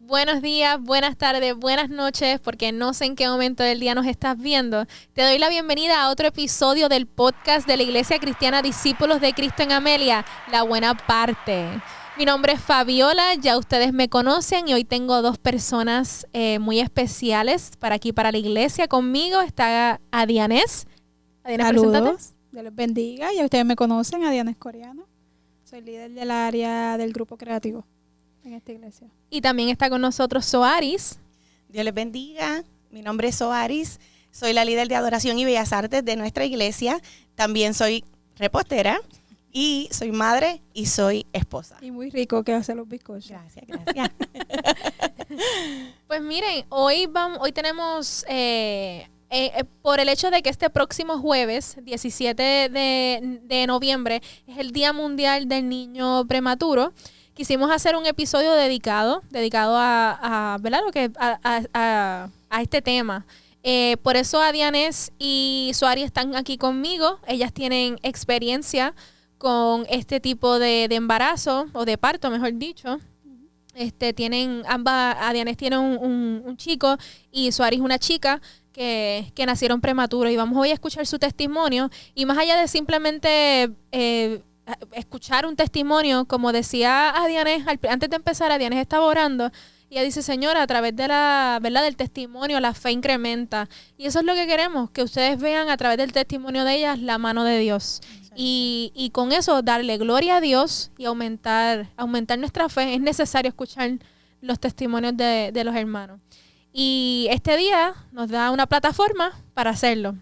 buenos días, buenas tardes, buenas noches, porque no sé en qué momento del día nos estás viendo. Te doy la bienvenida a otro episodio del podcast de la Iglesia Cristiana Discípulos de Cristo en Amelia, La Buena Parte. Mi nombre es Fabiola, ya ustedes me conocen y hoy tengo dos personas muy especiales para aquí, para la iglesia. Conmigo está Adianés. Adianés, preséntate. Saludos, Dios les bendiga. Ya ustedes me conocen, Adianés Coreano. Soy líder del área del grupo creativo en esta iglesia. Y también está con nosotros Soaris. Dios les bendiga. Mi nombre es Soaris. Soy la líder de adoración y bellas artes de nuestra iglesia. También soy repostera y soy madre y soy esposa. Y muy rico que hace los bizcochos. Gracias. Pues miren, hoy tenemos, por el hecho de que este próximo jueves, 17 de noviembre, es el Día Mundial del Niño Prematuro, quisimos hacer un episodio dedicado a ¿verdad? A este tema. Por eso Adianés y Suari están aquí conmigo. Ellas tienen experiencia con este tipo de embarazo o de parto, mejor dicho. Adianés tiene un chico y Suari es una chica que nacieron prematuros, y vamos hoy a escuchar su testimonio. Y más allá de simplemente escuchar un testimonio, como decía Adianés, antes de empezar, Adianés estaba orando y ella dice: Señora, a través de la verdad del testimonio, la fe incrementa. Y eso es lo que queremos, que ustedes vean a través del testimonio de ellas la mano de Dios. Y con eso darle gloria a Dios y aumentar nuestra fe. Es necesario escuchar los testimonios de los hermanos. Y este día nos da una plataforma para hacerlo.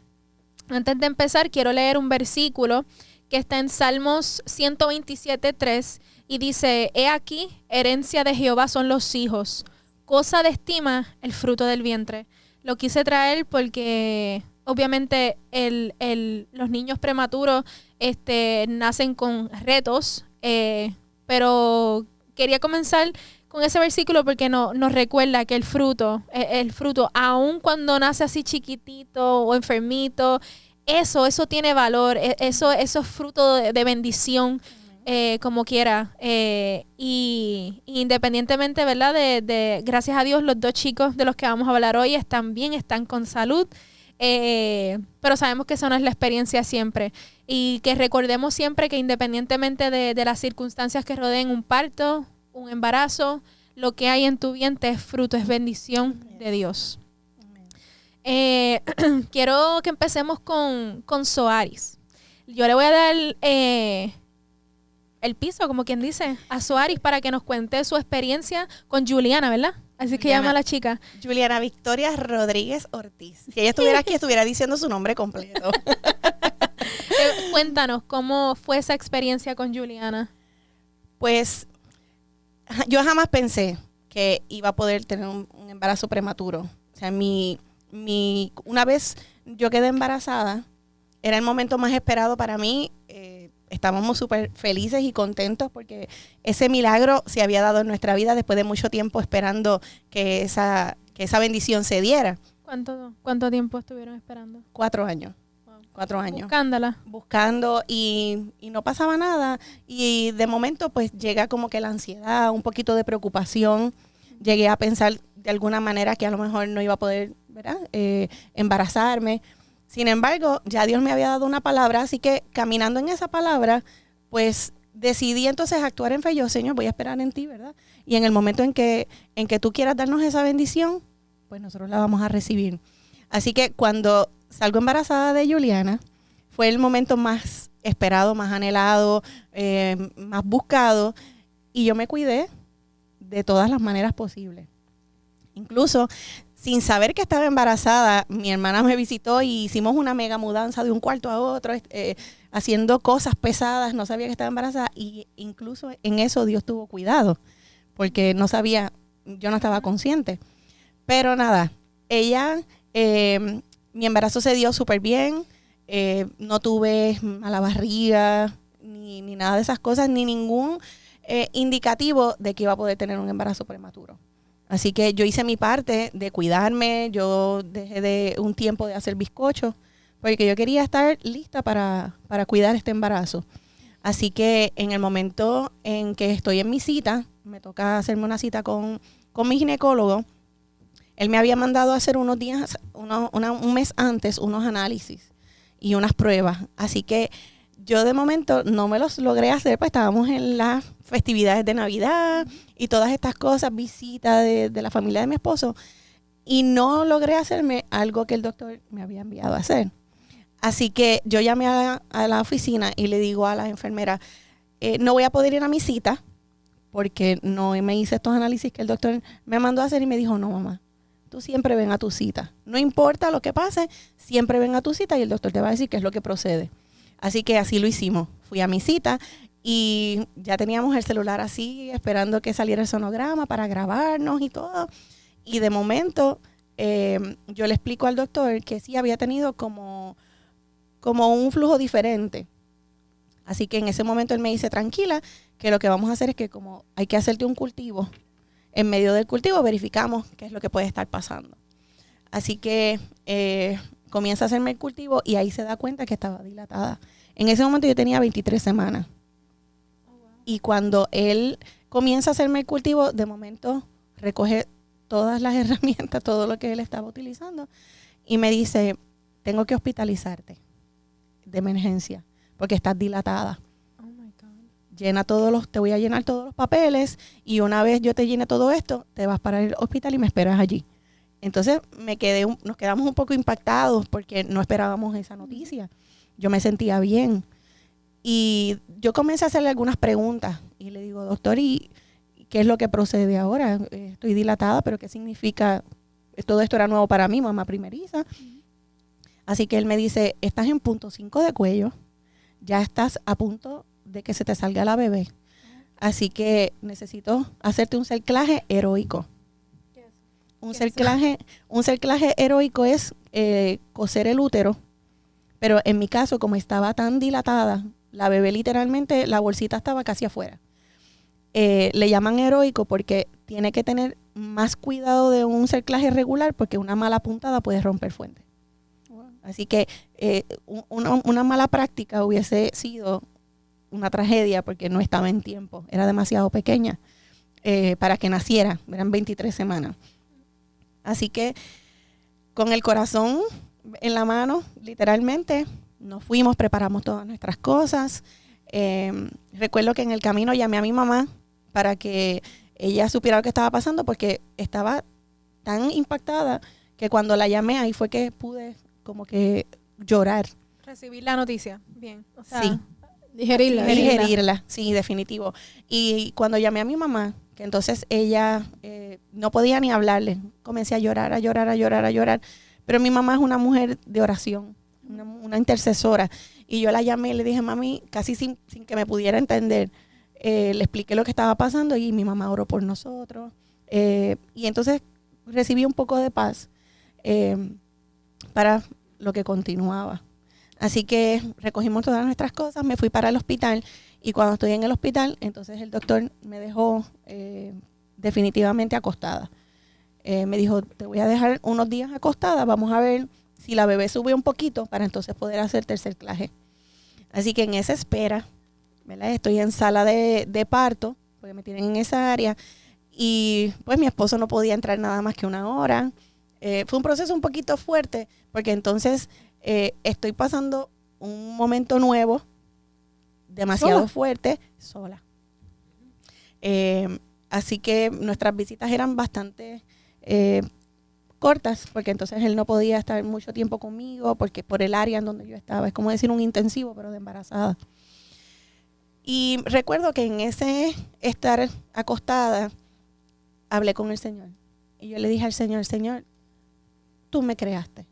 Antes de empezar, quiero leer un versículo que está en Salmos 127:3 y dice: He aquí, herencia de Jehová son los hijos, cosa de estima el fruto del vientre. Lo quise traer porque obviamente los niños prematuros nacen con retos, pero quería comenzar con ese versículo porque nos recuerda que el fruto, aun cuando nace así chiquitito o enfermito, eso tiene valor, eso es fruto de bendición, como quiera. Y independientemente, ¿verdad? De gracias a Dios, los dos chicos de los que vamos a hablar hoy están con salud. Pero sabemos que eso no es la experiencia siempre, y que recordemos siempre que independientemente de las circunstancias que rodeen un parto, un embarazo, lo que hay en tu vientre es fruto, es bendición de Dios. Quiero que empecemos con Soaris. Yo le voy a dar el piso, como quien dice, a Soaris para que nos cuente su experiencia con Juliana, ¿verdad? Así que llama a la chica. Juliana Victoria Rodríguez Ortiz. Si ella estuviera aquí, estuviera diciendo su nombre completo. Cuéntanos, ¿cómo fue esa experiencia con Juliana? Pues yo jamás pensé que iba a poder tener un embarazo prematuro. O sea, una vez yo quedé embarazada, era el momento más esperado para mí. Estábamos súper felices y contentos porque ese milagro se había dado en nuestra vida después de mucho tiempo esperando que esa bendición se diera. ¿Cuánto tiempo estuvieron esperando? 4 años. Wow. 4 años. Buscándola. Y no pasaba nada. Y de momento pues llega como que la ansiedad, un poquito de preocupación. Llegué a pensar de alguna manera que a lo mejor no iba a poder, ¿verdad? Embarazarme. Sin embargo, ya Dios me había dado una palabra, así que caminando en esa palabra, pues decidí entonces actuar en fe. Yo: Señor, voy a esperar en ti, ¿verdad? Y en el momento en que tú quieras darnos esa bendición, pues nosotros la vamos a recibir. Así que cuando salgo embarazada de Juliana, fue el momento más esperado, más anhelado, más buscado, y yo me cuidé de todas las maneras posibles. Incluso sin saber que estaba embarazada, mi hermana me visitó y hicimos una mega mudanza de un cuarto a otro, haciendo cosas pesadas. No sabía que estaba embarazada, y incluso en eso Dios tuvo cuidado, porque no sabía, yo no estaba consciente. Pero nada, mi embarazo se dio súper bien, no tuve mala barriga, ni nada de esas cosas, ni ningún indicativo de que iba a poder tener un embarazo prematuro. Así que yo hice mi parte de cuidarme. Yo dejé de un tiempo de hacer bizcochos porque yo quería estar lista para cuidar este embarazo. Así que en el momento en que estoy en mi cita, me toca hacerme una cita con con mi ginecólogo, él me había mandado a hacer un mes antes unos análisis y unas pruebas. Así que yo de momento no me los logré hacer, pues estábamos en las festividades de Navidad y todas estas cosas, visitas de la familia de mi esposo, y no logré hacerme algo que el doctor me había enviado a hacer. Así que yo llamé a la oficina y le digo a la enfermera, no voy a poder ir a mi cita porque no me hice estos análisis que el doctor me mandó a hacer, y me dijo, no, mamá, tú siempre ven a tu cita. No importa lo que pase, siempre ven a tu cita y el doctor te va a decir qué es lo que procede. Así que así lo hicimos. Fui a mi cita y ya teníamos el celular así, esperando que saliera el sonograma para grabarnos y todo. Y de momento yo le explico al doctor que sí había tenido como un flujo diferente. Así que en ese momento él me dice, tranquila, que lo que vamos a hacer es que como hay que hacerte un cultivo, en medio del cultivo verificamos qué es lo que puede estar pasando. Así que comienza a hacerme el cultivo y ahí se da cuenta que estaba dilatada. En ese momento yo tenía 23 semanas. Y cuando él comienza a hacerme el cultivo, de momento recoge todas las herramientas, todo lo que él estaba utilizando, y me dice, tengo que hospitalizarte de emergencia porque estás dilatada. Oh my God. Te voy a llenar todos los papeles, y una vez yo te llene todo esto, te vas para el hospital y me esperas allí. Entonces nos quedamos un poco impactados porque no esperábamos esa noticia. Yo me sentía bien. Y yo comencé a hacerle algunas preguntas y le digo, doctor, ¿y qué es lo que procede ahora? Estoy dilatada, pero ¿qué significa? Todo esto era nuevo para mí, mamá primeriza. Así que él me dice, estás en punto 5 de cuello, ya estás a punto de que se te salga la bebé. Así que necesito hacerte un cerclaje heroico. Un cerclaje heroico es coser el útero, pero en mi caso, como estaba tan dilatada, la bebé literalmente, la bolsita estaba casi afuera. Le llaman heroico porque tiene que tener más cuidado de un cerclaje regular, porque una mala puntada puede romper fuente. Wow. Así que una mala práctica hubiese sido una tragedia porque no estaba en tiempo, era demasiado pequeña para que naciera, eran 23 semanas. Así que con el corazón en la mano, literalmente, nos fuimos, preparamos todas nuestras cosas. Recuerdo que en el camino llamé a mi mamá para que ella supiera lo que estaba pasando, porque estaba tan impactada que cuando la llamé, ahí fue que pude como que llorar. Recibir la noticia, bien. O sea, sí. Digerirla, sí, definitivo. Y cuando llamé a mi mamá, que entonces ella no podía ni hablarle, comencé a llorar. Pero mi mamá es una mujer de oración, una intercesora. Y yo la llamé y le dije, mami, casi sin que me pudiera entender, le expliqué lo que estaba pasando y mi mamá oró por nosotros. Y entonces recibí un poco de paz para lo que continuaba. Así que recogimos todas nuestras cosas, me fui para el hospital, y cuando estoy en el hospital, entonces el doctor me dejó definitivamente acostada. Me dijo, te voy a dejar unos días acostada, vamos a ver si la bebé sube un poquito para entonces poder hacerte el cerclaje. Así que en esa espera, ¿verdad? Estoy en sala de parto, porque me tienen en esa área, y pues mi esposo no podía entrar nada más que 1 hora. Fue un proceso un poquito fuerte, porque entonces estoy pasando un momento nuevo, demasiado fuerte, sola. Así que nuestras visitas eran bastante cortas, porque entonces él no podía estar mucho tiempo conmigo, porque por el área en donde yo estaba, es como decir un intensivo, pero de embarazada. Y recuerdo que en ese estar acostada, hablé con el Señor. Y yo le dije al Señor, Señor, tú me creaste,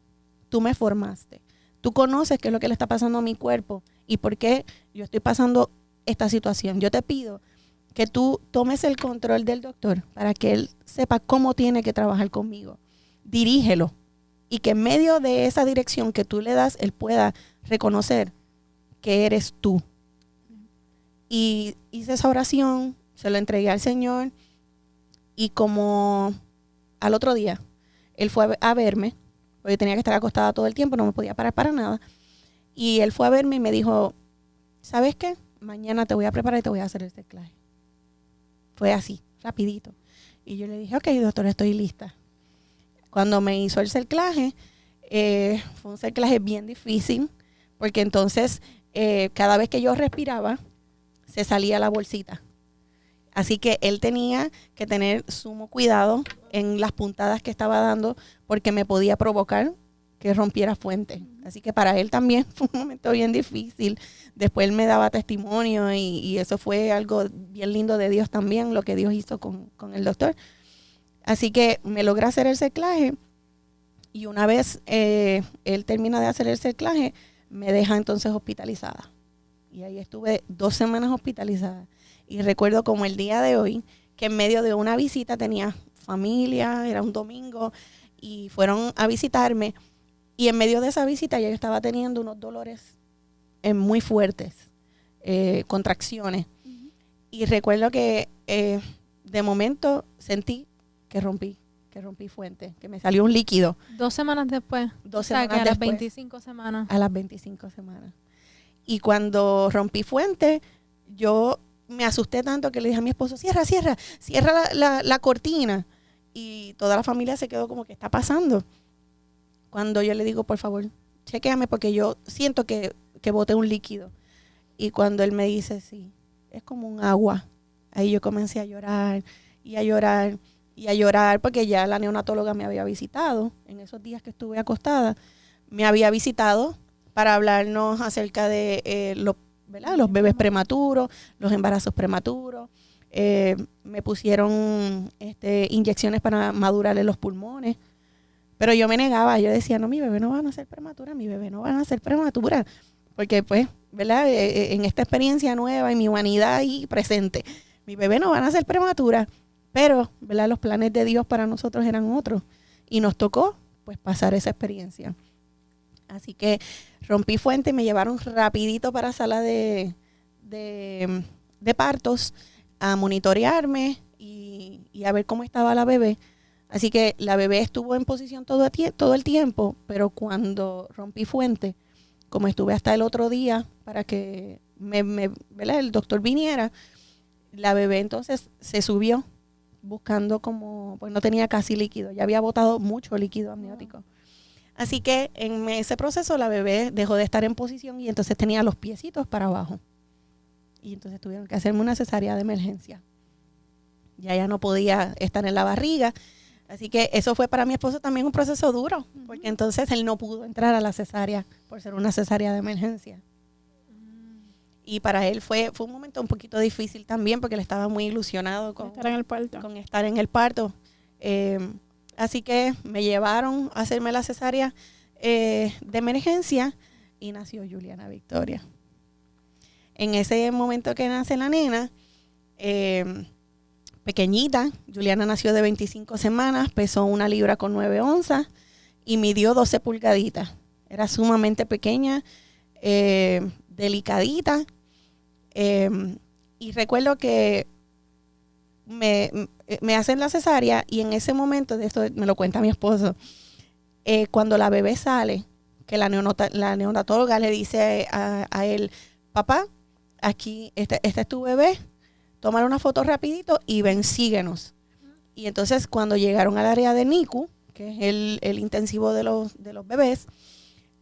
tú me formaste, tú conoces qué es lo que le está pasando a mi cuerpo y por qué yo estoy pasando esta situación. Yo te pido que tú tomes el control del doctor para que él sepa cómo tiene que trabajar conmigo. Dirígelo, y que en medio de esa dirección que tú le das, él pueda reconocer que eres tú. Y hice esa oración, se lo entregué al Señor, y como al otro día, él fue a verme, porque tenía que estar acostada todo el tiempo, no me podía parar para nada, y él fue a verme y me dijo, ¿sabes qué? Mañana te voy a preparar y te voy a hacer el cerclaje. Fue así, rapidito. Y yo le dije, ok, doctor, estoy lista. Cuando me hizo el cerclaje, fue un cerclaje bien difícil, porque entonces cada vez que yo respiraba, se salía la bolsita. Así que él tenía que tener sumo cuidado en las puntadas que estaba dando, porque me podía provocar que rompiera fuente. Así que para él también fue un momento bien difícil. Después él me daba testimonio y eso fue algo bien lindo de Dios también, lo que Dios hizo con el doctor. Así que me logra hacer el cerclaje y una vez él termina de hacer el cerclaje, me deja entonces hospitalizada. Y ahí estuve 2 semanas hospitalizada. Y recuerdo como el día de hoy, que en medio de una visita tenía familia, era un domingo, y fueron a visitarme. Y en medio de esa visita yo estaba teniendo unos dolores muy fuertes, contracciones. Uh-huh. Y recuerdo que de momento sentí que rompí fuente, que me salió un líquido. 2 semanas después. 2 semanas que a después. las 25 semanas. A las 25 semanas. Y cuando rompí fuente, yo me asusté tanto que le dije a mi esposo, cierra la cortina. Y toda la familia se quedó como, ¿qué está pasando? Cuando yo le digo, por favor, chequéame porque yo siento que boté un líquido. Y cuando él me dice, sí, es como un agua. Ahí yo comencé a llorar y a llorar y a llorar porque ya la neonatóloga me había visitado. En esos días que estuve acostada, me había visitado para hablarnos acerca de los bebés prematuros, los embarazos prematuros. Me pusieron inyecciones para madurarle los pulmones. Pero yo me negaba, yo decía, no, mi bebé no va a nacer prematura. Porque pues, ¿verdad? En esta experiencia nueva, en mi humanidad ahí presente, mi bebé no va a nacer prematura. Pero, ¿verdad? Los planes de Dios para nosotros eran otros. Y nos tocó, pues, pasar esa experiencia. Así que rompí fuente y me llevaron rapidito para sala de partos a monitorearme y a ver cómo estaba la bebé. Así que la bebé estuvo en posición todo el tiempo, pero cuando rompí fuente, como estuve hasta el otro día para que ¿verdad? El doctor viniera, la bebé entonces se subió buscando pues no tenía casi líquido, ya había botado mucho líquido amniótico. Así que en ese proceso la bebé dejó de estar en posición y entonces tenía los piecitos para abajo. Y entonces tuvieron que hacerme una cesárea de emergencia. Ya no podía estar en la barriga. Así que eso fue para mi esposo también un proceso duro, porque entonces él no pudo entrar a la cesárea por ser una cesárea de emergencia. Y para él fue un momento un poquito difícil también, porque él estaba muy ilusionado con estar en el parto. Así que me llevaron a hacerme la cesárea de emergencia y nació Juliana Victoria. En ese momento que nace la nena, pequeñita, Juliana nació de 25 semanas, pesó 1 libra con 9 onzas y midió 12 pulgaditas. Era sumamente pequeña, delicadita. Y recuerdo que me hacen la cesárea y en ese momento, de esto me lo cuenta mi esposo, cuando la bebé sale, que la neonatóloga le dice a él, papá, aquí, este es tu bebé, tomar una foto rapidito y ven, síguenos. Y entonces cuando llegaron al área de NICU, que es el intensivo de los bebés,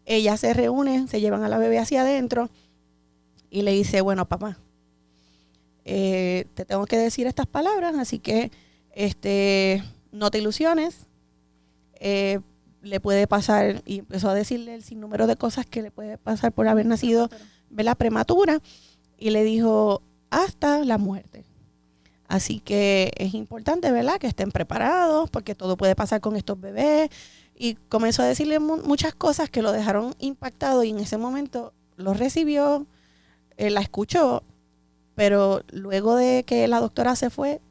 ella se reúne, se llevan a la bebé hacia adentro y le dice, bueno, papá, te tengo que decir estas palabras, así que no te ilusiones, le puede pasar, y empezó a decirle el sinnúmero de cosas que le puede pasar por haber nacido, ¿verdad?, prematura, y le dijo, hasta la muerte. Así que es importante, ¿verdad?, que estén preparados, porque todo puede pasar con estos bebés, y comenzó a decirle muchas cosas que lo dejaron impactado, y en ese momento lo recibió, la escuchó, pero luego de que la doctora se fue,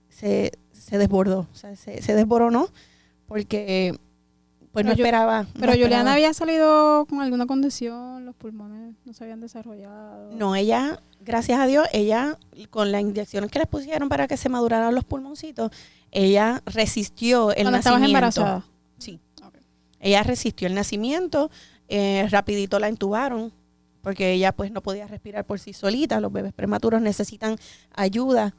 se desbordó, o sea, se desboronó, porque pues no esperaba. Pero Juliana había salido con alguna condición, los pulmones no se habían desarrollado. No, ella, gracias a Dios, ella con las inyecciones que les pusieron para que se maduraran los pulmoncitos, ella resistió el nacimiento. ¿Estabas embarazada? Sí. Okay. Ella resistió el nacimiento, rapidito la intubaron, porque ella pues no podía respirar por sí solita. Los bebés prematuros necesitan ayuda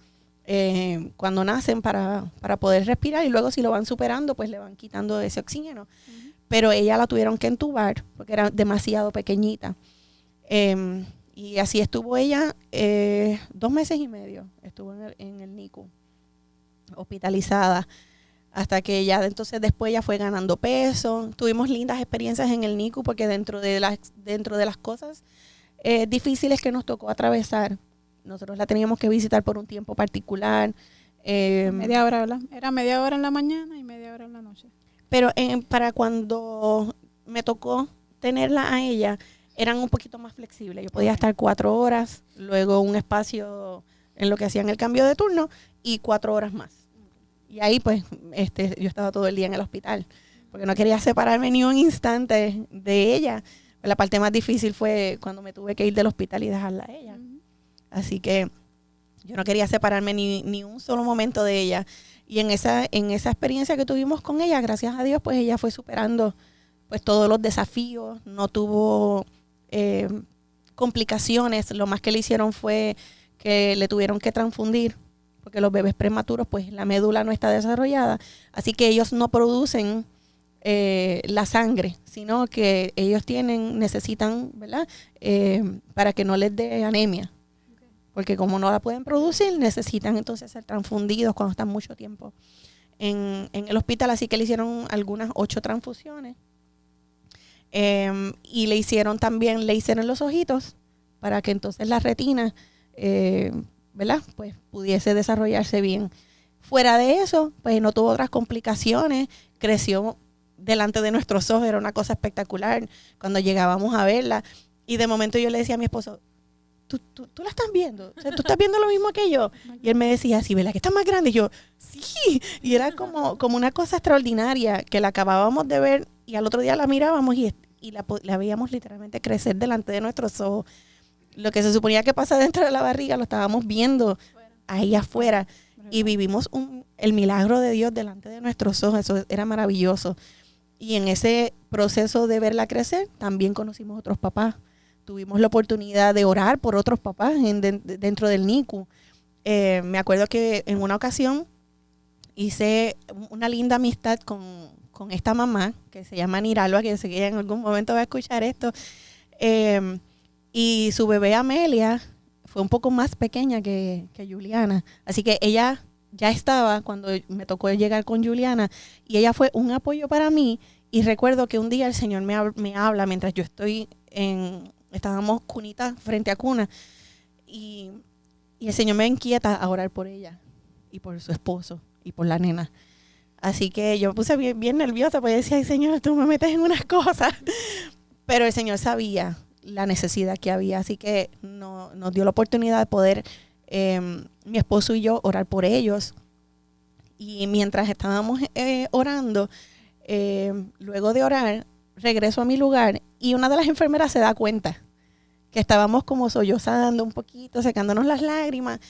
cuando nacen para poder respirar, y luego si lo van superando, pues le van quitando ese oxígeno. Pero ella la tuvieron que entubar porque era demasiado pequeñita. Y así estuvo ella 2 meses y medio, estuvo en el NICU, hospitalizada, hasta que ya entonces después ella fue ganando peso. Tuvimos lindas experiencias en el NICU porque dentro de las cosas difíciles que nos tocó atravesar, nosotros la teníamos que visitar por un tiempo particular. Media hora, ¿verdad? Era media hora en la mañana y media hora en la noche. Pero para cuando me tocó tenerla a ella, eran un poquito más flexibles. Yo podía estar 4 horas, luego un espacio en lo que hacían el cambio de turno y 4 horas más. Y ahí pues yo estaba todo el día en el hospital, porque no quería separarme ni un instante de ella. La parte más difícil fue cuando me tuve que ir del hospital y dejarla a ella. Así que yo no quería separarme ni un solo momento de ella. Y en esa experiencia que tuvimos con ella, gracias a Dios, pues ella fue superando pues todos los desafíos, no tuvo complicaciones. Lo más que le hicieron fue que le tuvieron que transfundir, porque los bebés prematuros, pues la médula no está desarrollada, así que ellos no producen la sangre, sino que ellos necesitan, ¿verdad? Para que no les dé anemia. Porque como no la pueden producir, necesitan entonces ser transfundidos cuando están mucho tiempo en el hospital. Así que le hicieron algunas 8 transfusiones. Y le hicieron también láser en los ojitos para que entonces la retina, ¿verdad? Pues pudiese desarrollarse bien. Fuera de eso, pues no tuvo otras complicaciones. Creció delante de nuestros ojos, era una cosa espectacular cuando llegábamos a verla. Y de momento yo le decía a mi esposo, ¿Tú la estás viendo? O sea, ¿tú estás viendo lo mismo que yo? Y él me decía, sí, ¿verdad que está más grande? Y yo, sí. Y era como una cosa extraordinaria que la acabábamos de ver y al otro día la mirábamos y la veíamos literalmente crecer delante de nuestros ojos. Lo que se suponía que pasa dentro de la barriga lo estábamos viendo ahí afuera. Y vivimos el milagro de Dios delante de nuestros ojos. Eso era maravilloso. Y en ese proceso de verla crecer, también conocimos otros papás. Tuvimos la oportunidad de orar por otros papás dentro del NICU. Me acuerdo que en una ocasión hice una linda amistad con esta mamá, que se llama Niralba, que yo sé que ella en algún momento va a escuchar esto. Y su bebé Amelia fue un poco más pequeña que Juliana. Así que ella ya estaba cuando me tocó llegar con Juliana. Y ella fue un apoyo para mí. Y recuerdo que un día el Señor me habla mientras yo estoy estábamos cunita frente a cuna, y el Señor me inquieta a orar por ella y por su esposo y por la nena. Así que yo me puse bien nerviosa porque decía, ay Señor, tú me metes en unas cosas. Pero el Señor sabía la necesidad que había, así que nos dio la oportunidad de poder, mi esposo y yo, orar por ellos. Y mientras estábamos orando, luego de orar, regreso a mi lugar y una de las enfermeras se da cuenta que estábamos como sollozando un poquito, secándonos las lágrimas,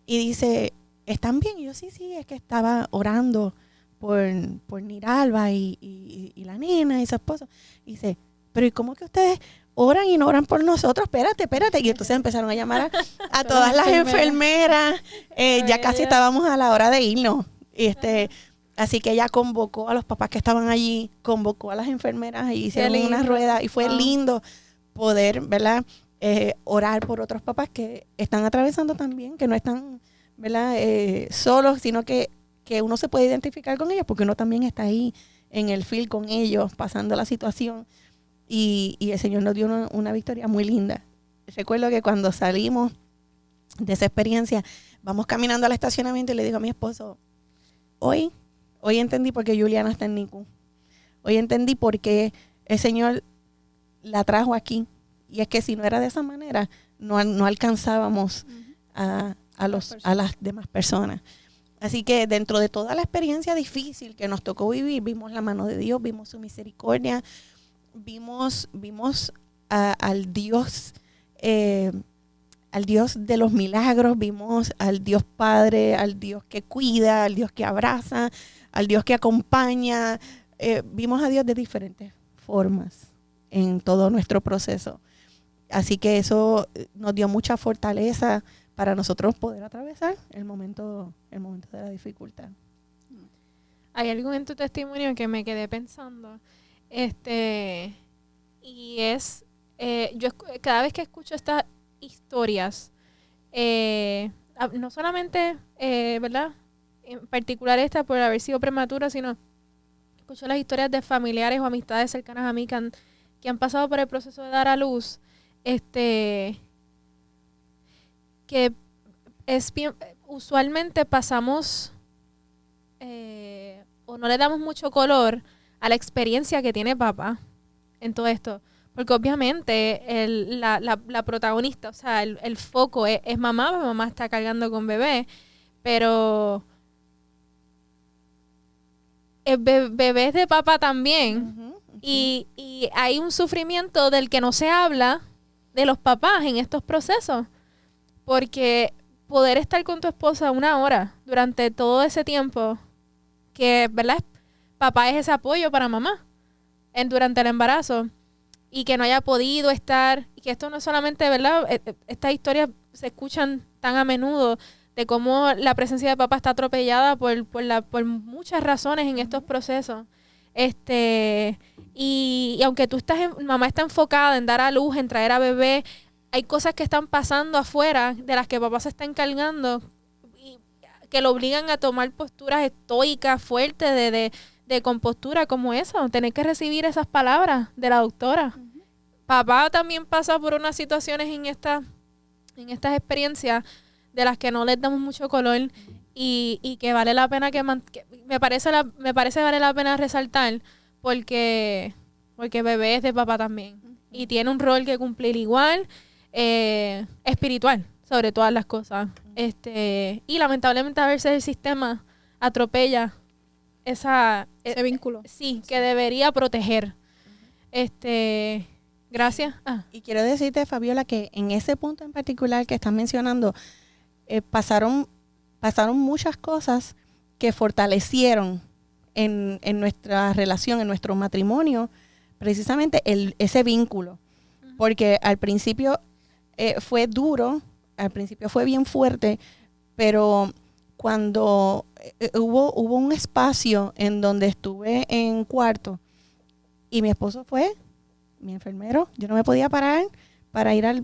y dice, ¿están bien? Y yo, sí, es que estaba orando por Niralba y la nena y su esposo. Y dice, pero ¿y cómo que ustedes oran y no oran por nosotros? Espérate. Y entonces empezaron a llamar a todas las enfermeras. Ya casi estábamos a la hora de irnos. Así que ella convocó a los papás que estaban allí, convocó a las enfermeras y hicieron una rueda, y fue lindo poder, ¿verdad? Orar por otros papás que están atravesando también, que no están, ¿verdad? Solos, sino que uno se puede identificar con ellos porque uno también está ahí en el field con ellos, pasando la situación, y el Señor nos dio una victoria muy linda. Recuerdo que cuando salimos de esa experiencia, vamos caminando al estacionamiento y le digo a mi esposo, Hoy entendí por qué Juliana está en NICU. Hoy entendí por qué el Señor la trajo aquí. Y es que si no era de esa manera, no alcanzábamos a las demás personas. Así que dentro de toda la experiencia difícil que nos tocó vivir, vimos la mano de Dios, vimos su misericordia, vimos al Dios de los milagros, vimos al Dios Padre, al Dios que cuida, al Dios que abraza, al Dios que acompaña. Vimos a Dios de diferentes formas en todo nuestro proceso. Así que eso nos dio mucha fortaleza para nosotros poder atravesar el momento de la dificultad. Hay algo en tu testimonio que me quedé pensando, y es, cada vez que escucho estas historias, no solamente, ¿verdad? En particular esta por haber sido prematura, sino escucho las historias de familiares o amistades cercanas a mí que han pasado por el proceso de dar a luz, que es bien, usualmente pasamos o no le damos mucho color a la experiencia que tiene papá en todo esto, porque obviamente la protagonista, o sea, el foco es mamá, porque mamá está cargando con bebé, pero el bebé es de papá también. Y hay un sufrimiento del que no se habla de los papás en estos procesos, porque poder estar con tu esposa 1 hora durante todo ese tiempo, que, ¿verdad? Papá es ese apoyo para mamá durante el embarazo, y que no haya podido estar, y que esto no es solamente, ¿verdad? Estas historias se escuchan tan a menudo de cómo la presencia de papá está atropellada por muchas razones en estos procesos. Y aunque mamá está enfocada en dar a luz, en traer a bebé, hay cosas que están pasando afuera de las que papá se está encargando y que lo obligan a tomar posturas estoicas, fuertes, de compostura como eso, tener que recibir esas palabras de la doctora. Uh-huh. Papá también pasa por unas situaciones en estas experiencias de las que no les damos mucho color y que vale la pena que me parece vale la pena resaltar porque bebé es de papá también. Uh-huh. Y tiene un rol que cumplir igual, espiritual, sobre todas las cosas. Uh-huh. Y lamentablemente a veces el sistema atropella ese vínculo. Sí, que debería proteger. Uh-huh. Gracias. Y quiero decirte, Fabiola, que en ese punto en particular que estás mencionando, pasaron muchas cosas que fortalecieron en nuestra relación, en nuestro matrimonio, precisamente ese vínculo. Uh-huh. Porque al principio fue duro, al principio fue bien fuerte, pero cuando hubo un espacio en donde estuve en cuarto y mi esposo fue mi enfermero, yo no me podía parar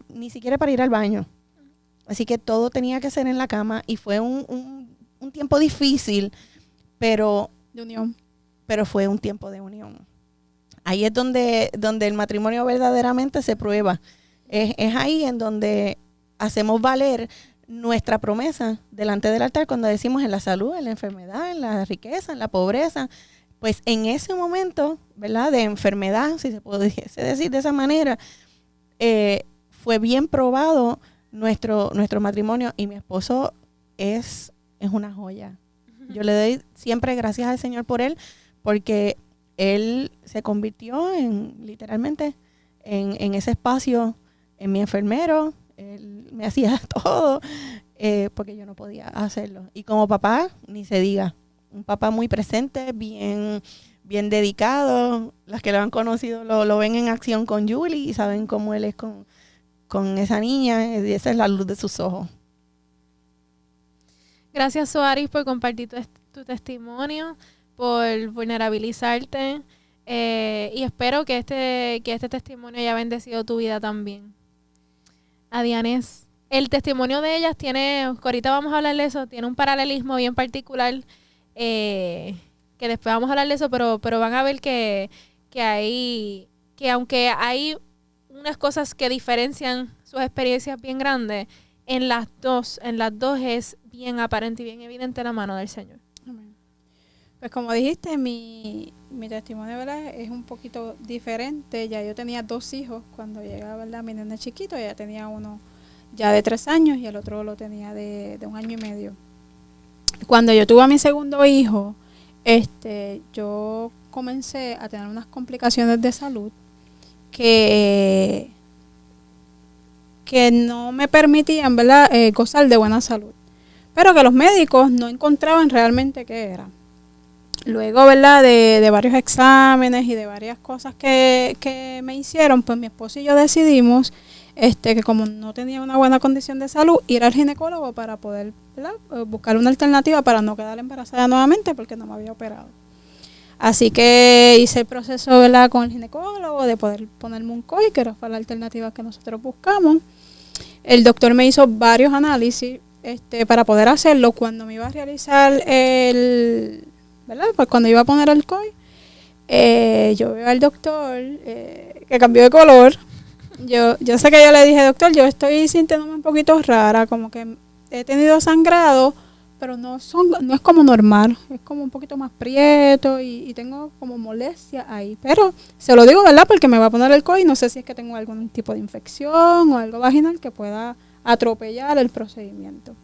ni siquiera para ir al baño. Así que todo tenía que ser en la cama y fue un tiempo difícil, pero de unión. Pero fue un tiempo de unión. Ahí es donde el matrimonio verdaderamente se prueba. Es ahí en donde hacemos valer nuestra promesa delante del altar cuando decimos en la salud, en la enfermedad, en la riqueza, en la pobreza. Pues en ese momento, ¿verdad?, de enfermedad, si se pudiese decir de esa manera, fue bien probado nuestro matrimonio y mi esposo es una joya. Yo le doy siempre gracias al Señor por él, porque él se convirtió literalmente en ese espacio, en mi enfermero. Él me hacía todo porque yo no podía hacerlo. Y como papá, ni se diga, un papá muy presente, bien dedicado. Las que lo han conocido lo ven en acción con Julie y saben cómo él es con esa niña, y esa es la luz de sus ojos. Gracias, Soaris, por compartir tu testimonio, por vulnerabilizarte, y espero que este testimonio haya bendecido tu vida también. A Dianés, el testimonio de ellas ahorita vamos a hablar de eso, tiene un paralelismo bien particular, que después vamos a hablar de eso, pero van a ver que aunque hay unas cosas que diferencian sus experiencias bien grandes, en las dos es bien aparente y bien evidente la mano del Señor. Amén. Pues como dijiste, mi testimonio, ¿verdad?, es un poquito diferente. Ya yo tenía 2 hijos cuando llegaba, ¿verdad?, mi nene chiquito. Ya tenía uno ya de 3 años y el otro lo tenía de 1 año y medio. Cuando yo tuve a mi segundo hijo, yo comencé a tener unas complicaciones de salud que no me permitían, ¿verdad?, gozar de buena salud, pero que los médicos no encontraban realmente qué era. Luego, ¿verdad?, de varios exámenes y de varias cosas que me hicieron, pues mi esposo y yo decidimos que como no tenía una buena condición de salud, ir al ginecólogo para poder, ¿verdad?, buscar una alternativa para no quedar embarazada nuevamente porque no me había operado. Así que hice el proceso, ¿verdad?, con el ginecólogo de poder ponerme un COI, que fue la alternativa que nosotros buscamos. El doctor me hizo varios análisis para poder hacerlo. Cuando me iba a realizar ¿verdad?, pues cuando iba a poner el COI, yo veo al doctor que cambió de color. Yo sé que yo le dije, doctor, yo estoy sintiéndome un poquito rara, como que he tenido sangrado, pero no es como normal, es como un poquito más prieto y tengo como molestia ahí. Pero se lo digo, ¿verdad?, porque me va a poner el COI, no sé si es que tengo algún tipo de infección o algo vaginal que pueda atropellar el procedimiento.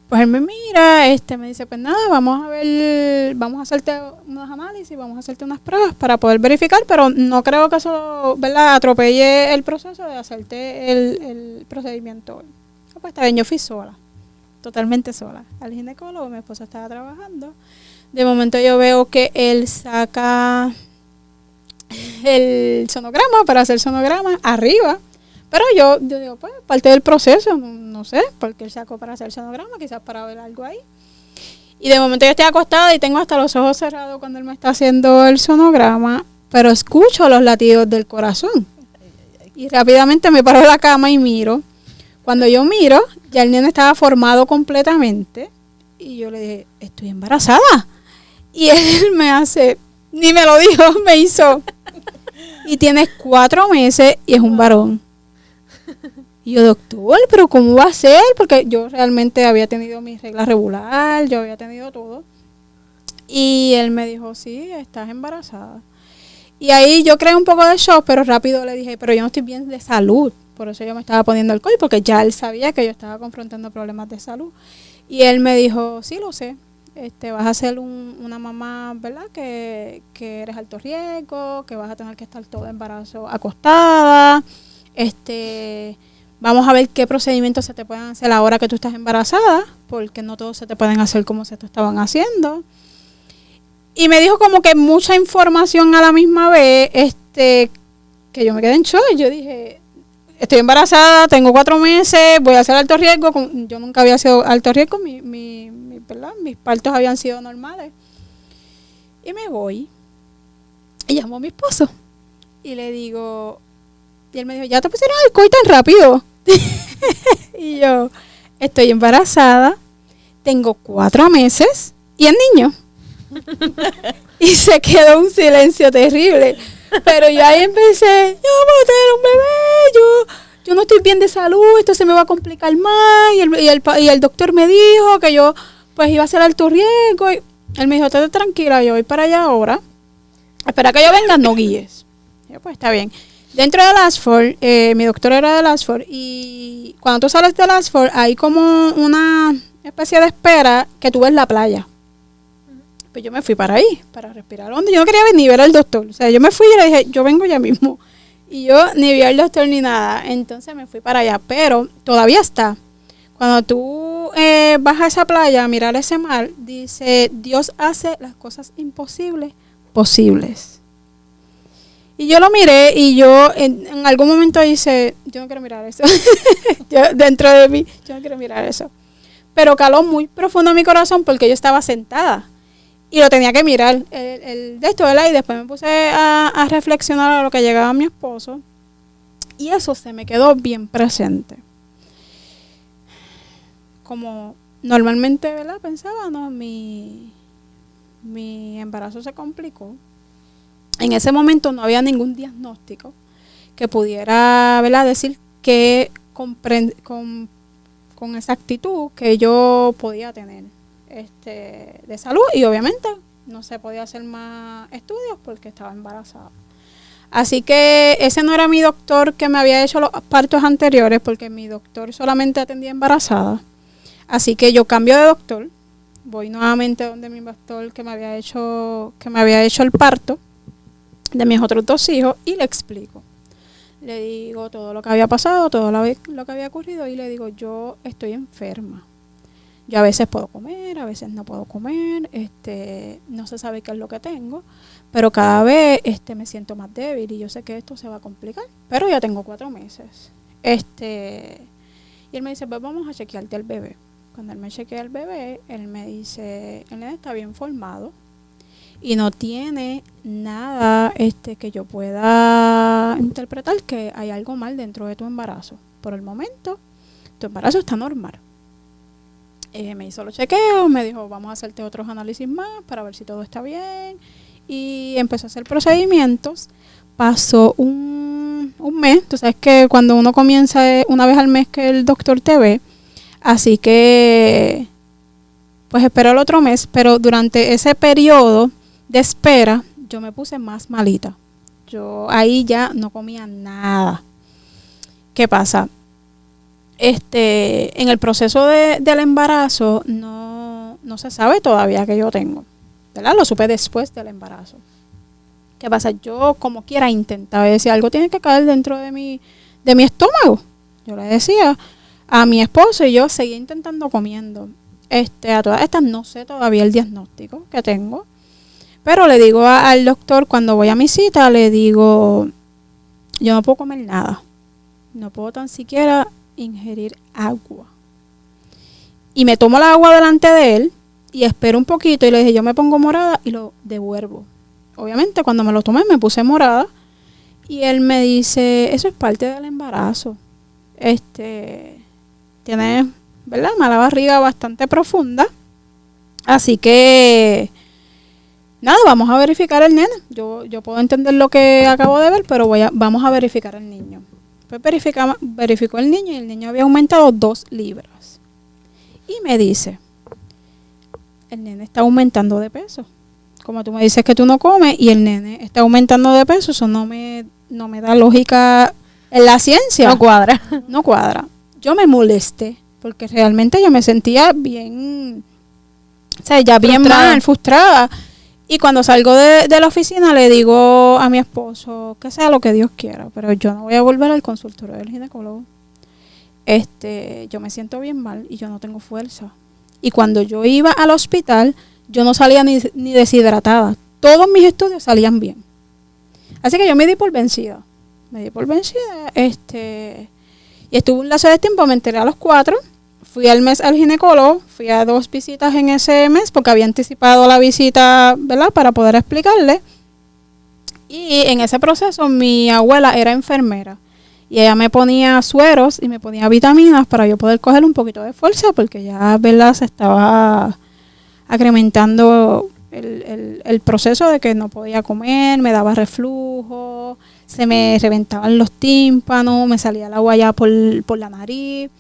Pues él me mira, me dice, pues nada, vamos a hacerte unos análisis, vamos a hacerte unas pruebas para poder verificar, pero no creo que eso, ¿verdad?, atropelle el proceso de hacerte el procedimiento hoy. Pues está bien, yo fui sola, totalmente sola, al ginecólogo. Mi esposo estaba trabajando. De momento yo veo que él saca el sonograma para hacer sonograma arriba. Pero yo digo, pues, parte del proceso, no sé, porque él sacó para hacer sonograma, quizás para ver algo ahí. Y de momento yo estoy acostada y tengo hasta los ojos cerrados cuando él me está haciendo el sonograma, pero escucho los latidos del corazón. Y rápidamente me paro de la cama y miro. Cuando yo miro, ya el nene estaba formado completamente. Y yo le dije, estoy embarazada. Y él me hace, ni me lo dijo, me hizo, y tienes 4 meses y es un varón. Y yo, doctor, ¿pero cómo va a ser? Porque yo realmente había tenido mi regla regular, yo había tenido todo. Y él me dijo, sí, estás embarazada. Y ahí yo creé un poco de shock, pero rápido le dije, pero yo no estoy bien de salud. Por eso yo me estaba poniendo el COI, porque ya él sabía que yo estaba confrontando problemas de salud. Y él me dijo, sí, lo sé. Vas a ser una mamá, ¿verdad?, que eres alto riesgo, que vas a tener que estar todo embarazo acostada. Vamos a ver qué procedimientos se te pueden hacer ahora que tú estás embarazada, porque no todos se te pueden hacer como se te estaban haciendo. Y me dijo como que mucha información a la misma vez, que yo me quedé en shock. Yo dije, estoy embarazada, tengo 4 meses, voy a ser alto riesgo. Yo nunca había sido alto riesgo, ¿verdad?, mis partos habían sido normales. Y me voy y llamo a mi esposo y le digo, y él me dijo, ¿ya te pusieron el COI tan rápido? Y yo, estoy embarazada, tengo 4 meses y es niño. Y se quedó un silencio terrible. Pero yo ahí empecé, yo voy a tener un bebé, yo no estoy bien de salud, esto se me va a complicar más. Y el doctor me dijo que yo pues iba a ser alto riesgo. Y él me dijo, estate tranquila, yo voy para allá ahora. Espera que yo venga, no guíes. Yo, pues está bien. Dentro de Lasford, mi doctor era de Lasford, y cuando tú sales de Lasford hay como una especie de espera que tú ves la playa. Pues yo me fui para ahí, para respirar hondo. Yo no quería ni ver al doctor. O sea, yo me fui y le dije, yo vengo ya mismo. Y yo ni vi al doctor ni nada. Entonces me fui para allá, pero todavía está. Cuando tú vas a esa playa a mirar ese mar, dice, Dios hace las cosas imposibles posibles. Y yo lo miré y yo en algún momento hice, yo no quiero mirar eso. Yo, dentro de mí, yo no quiero mirar eso. Pero caló muy profundo en mi corazón porque yo estaba sentada y lo tenía que mirar el de esto, ¿verdad? Y después me puse a reflexionar a lo que llegaba mi esposo y eso se me quedó bien presente. Como normalmente, ¿verdad?, pensaba, ¿no?, mi embarazo se complicó. En ese momento no había ningún diagnóstico que pudiera, ¿verdad?, decir que con exactitud que yo podía tener de salud, y obviamente no se podía hacer más estudios porque estaba embarazada. Así que ese no era mi doctor que me había hecho los partos anteriores, porque mi doctor solamente atendía embarazada. Así que yo cambio de doctor, voy nuevamente donde mi doctor que me había hecho el parto de mis otros 2 hijos y le explico. Le digo todo lo que había pasado, todo lo que había ocurrido y le digo, yo estoy enferma. Yo a veces puedo comer, a veces no puedo comer, no se sabe qué es lo que tengo, pero cada vez me siento más débil y yo sé que esto se va a complicar, pero ya tengo 4 meses. Y él me dice, pues vamos a chequearte al bebé. Cuando él me chequea al bebé, él me dice, el nene está bien formado y no tiene nada que yo pueda interpretar que hay algo mal dentro de tu embarazo. Por el momento, tu embarazo está normal. Me hizo los chequeos, me dijo, vamos a hacerte otros análisis más para ver si todo está bien. Y empezó a hacer procedimientos. Pasó un mes. Tú sabes que cuando uno comienza una vez al mes que el doctor te ve. Así que, pues espero el otro mes. Pero durante ese periodo de espera, yo me puse más malita. Yo ahí ya no comía nada. ¿Qué pasa? En el proceso del embarazo no se sabe todavía que yo tengo, ¿verdad? Lo supe después del embarazo. ¿Qué pasa? Yo como quiera intentaba decir, algo tiene que caer dentro de mi estómago. Yo le decía a mi esposo y yo seguía intentando comiendo. A todas estas no sé todavía el diagnóstico que tengo, pero le digo al doctor cuando voy a mi cita, le digo, yo no puedo comer nada, no puedo tan siquiera ingerir agua. Y me tomo el agua delante de él y espero un poquito y le dije, yo me pongo morada y lo devuelvo. Obviamente cuando me lo tomé me puse morada y él me dice, eso es parte del embarazo. Tiene, ¿verdad? Mala barriga bastante profunda. Así que nada, vamos a verificar el nene. Yo puedo entender lo que acabo de ver, pero vamos a verificar el niño. Pues verificó el niño y el niño había aumentado 2 libras. Y me dice, el nene está aumentando de peso. Como tú me dices que tú no comes y el nene está aumentando de peso, eso no me da lógica en la ciencia. No cuadra. No cuadra. Yo me molesté porque realmente yo me sentía bien, o sea, ya bien mal, frustrada. Y cuando salgo de la oficina le digo a mi esposo que sea lo que Dios quiera, pero yo no voy a volver al consultorio del ginecólogo. Yo me siento bien mal y yo no tengo fuerza. Y cuando yo iba al hospital, yo no salía ni deshidratada. Todos mis estudios salían bien. Así que yo me di por vencida. Y estuve un lazo de tiempo, me enteré a los 4. Fui al mes al ginecólogo, fui a 2 visitas en ese mes porque había anticipado la visita, ¿verdad? Para poder explicarle. Y en ese proceso mi abuela era enfermera y ella me ponía sueros y me ponía vitaminas para yo poder coger un poquito de fuerza porque ya, ¿verdad? Se estaba acrementando el proceso de que no podía comer, me daba reflujo, se me reventaban los tímpanos, me salía el agua ya por la nariz.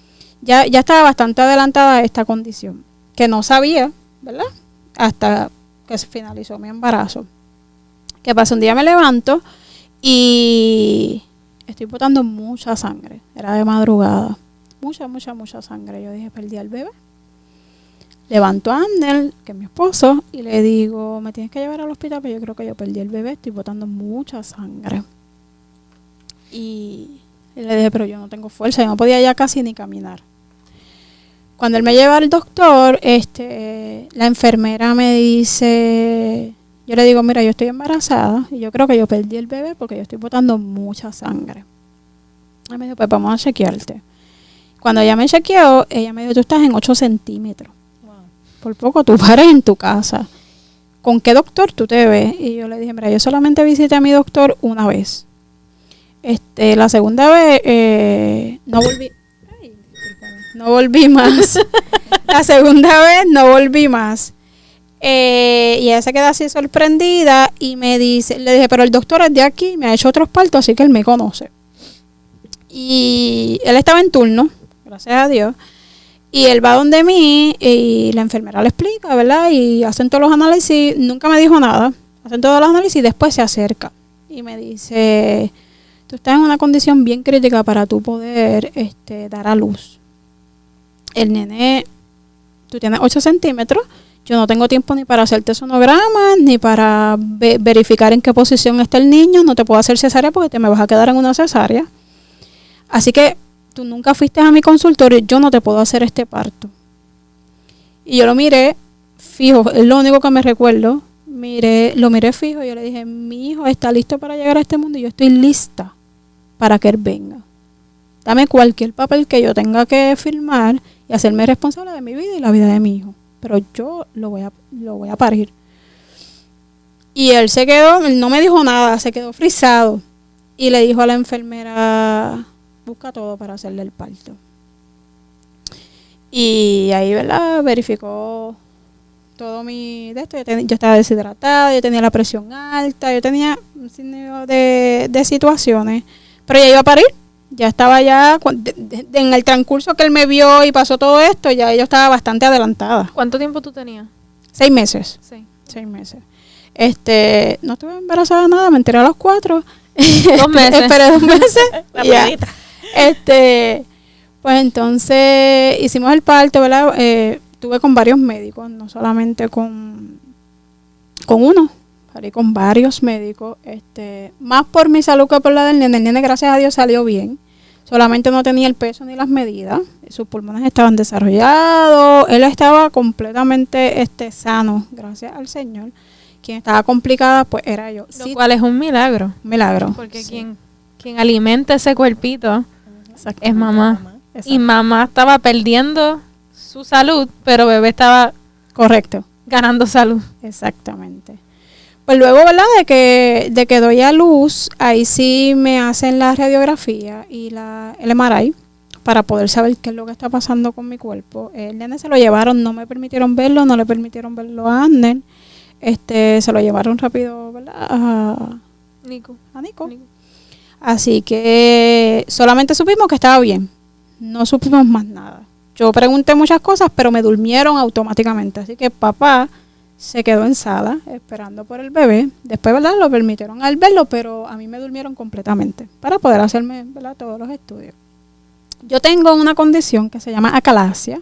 Ya estaba bastante adelantada a esta condición, que no sabía, ¿verdad? Hasta que se finalizó mi embarazo. ¿Qué pasa? Un día me levanto y estoy botando mucha sangre. Era de madrugada. Mucha sangre. Yo dije, perdí al bebé. Levanto a Amner, que es mi esposo, y le digo, me tienes que llevar al hospital, pero yo creo que yo perdí el bebé, estoy botando mucha sangre. Y le dije, pero yo no tengo fuerza, yo no podía ya casi ni caminar. Cuando él me lleva al doctor, la enfermera me dice, yo le digo, mira, yo estoy embarazada y yo creo que yo perdí el bebé porque yo estoy botando mucha sangre. Él me dijo, pues vamos a chequearte. Cuando ella me chequeó, ella me dijo, tú estás en 8 centímetros. Wow. Por poco tú pares en tu casa. ¿Con qué doctor tú te ves? Y yo le dije, mira, yo solamente visité a mi doctor una vez. La segunda vez no volví. No volví más. La segunda vez no volví más. Y ella se queda así sorprendida y me dice, le dije, pero el doctor es de aquí, me ha hecho otros partos, así que él me conoce. Y él estaba en turno, gracias a Dios. Y él va donde mí y la enfermera le explica, ¿verdad? Y hacen todos los análisis, nunca me dijo nada. Hacen todos los análisis y después se acerca. Y me dice, tú estás en una condición bien crítica para tú poder dar a luz. El nene, tú tienes 8 centímetros, yo no tengo tiempo ni para hacerte sonogramas, ni para verificar en qué posición está el niño, no te puedo hacer cesárea porque te me vas a quedar en una cesárea. Así que tú nunca fuiste a mi consultorio, yo no te puedo hacer este parto. Y yo lo miré fijo, es lo único que me recuerdo. Lo miré fijo y yo le dije, mi hijo está listo para llegar a este mundo y yo estoy lista para que él venga. Dame cualquier papel que yo tenga que firmar y hacerme responsable de mi vida y la vida de mi hijo. Pero yo lo voy a parir. Y él se quedó, él no me dijo nada, se quedó frisado. Y le dijo a la enfermera, busca todo para hacerle el parto. Y ahí, ¿verdad? Verificó todo mi de esto. Yo estaba deshidratada, yo tenía la presión alta, yo tenía un sinnúmero de situaciones. Pero ya iba a parir. Ya estaba en el transcurso que él me vio y pasó todo esto, ya yo estaba bastante adelantada. ¿Cuánto tiempo tú tenías? 6 meses. Sí. 6 meses. No estuve embarazada de nada, me enteré a los 4. 2 meses. Esperé 2 meses. La ya. planeta. Pues entonces hicimos el parto, ¿verdad? Estuve con varios médicos, no solamente con uno. Salí con varios médicos, más por mi salud que por la del nene. El nene, gracias a Dios, salió bien. Solamente no tenía el peso ni las medidas. Sus pulmones estaban desarrollados. Él estaba completamente sano, gracias al Señor. Quien estaba complicada, pues era yo. Lo cual es un milagro. Un milagro. Porque quien alimenta ese cuerpito es mamá. Exacto. Y mamá estaba perdiendo su salud, pero bebé estaba Correcto. ganando salud. Exactamente. Pues luego, ¿verdad? De que doy a luz, ahí sí me hacen la radiografía y el MRI para poder saber qué es lo que está pasando con mi cuerpo. El nene se lo llevaron, no me permitieron verlo, no le permitieron verlo a Ander. Se lo llevaron rápido, ¿verdad? A Nico. Así que solamente supimos que estaba bien. No supimos más nada. Yo pregunté muchas cosas, pero me durmieron automáticamente. Así que papá se quedó en sala esperando por el bebé. Después, ¿verdad? Lo permitieron al verlo, pero a mí me durmieron completamente para poder hacerme, ¿verdad?, todos los estudios. Yo tengo una condición que se llama acalasia.